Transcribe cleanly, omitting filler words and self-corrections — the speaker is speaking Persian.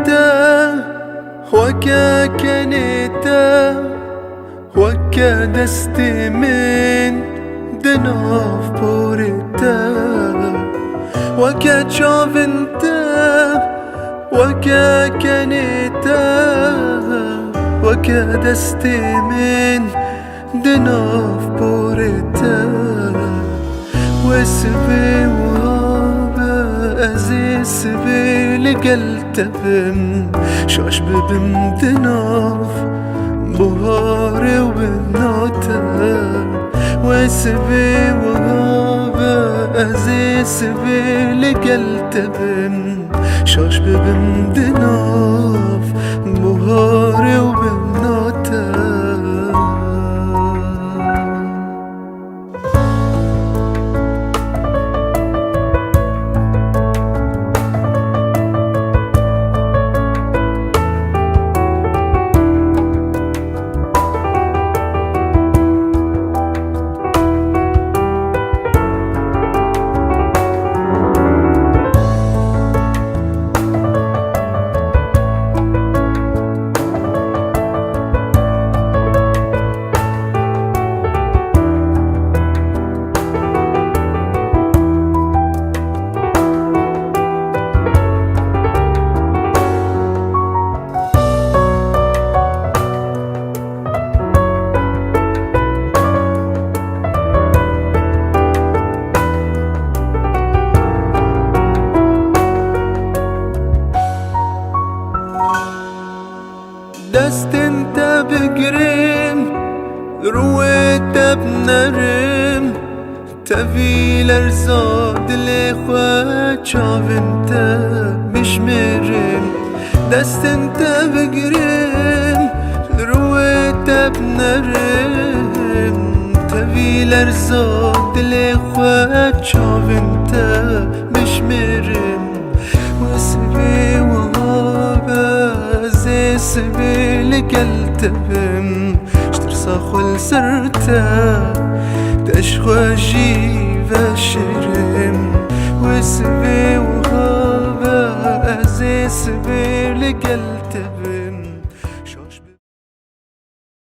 انت وكا كنيتا وكا دستي من دناف بوريتا وكا تشوف انت وكا كنيتا وكا دستي من دناف بوريتا وسبي أزيس بي لقلتبم شاش ببم دناف بهاري وبنوتا وسبي أزيس بي لقلتبم شاش ببم دناف بهاري وبنوتا دست انت بگریم رویت بنرم تفی لرزاد لخواه چاو انت بشمرم دست انت بگریم رویت بنرم تفی لرزاد لخواه چاو انت بشمرم واسبي سبي لقلتبم اشترصاخ والسرتا تشخوا جيبا شرم وسبي وهابا أزي سبي لقلتبم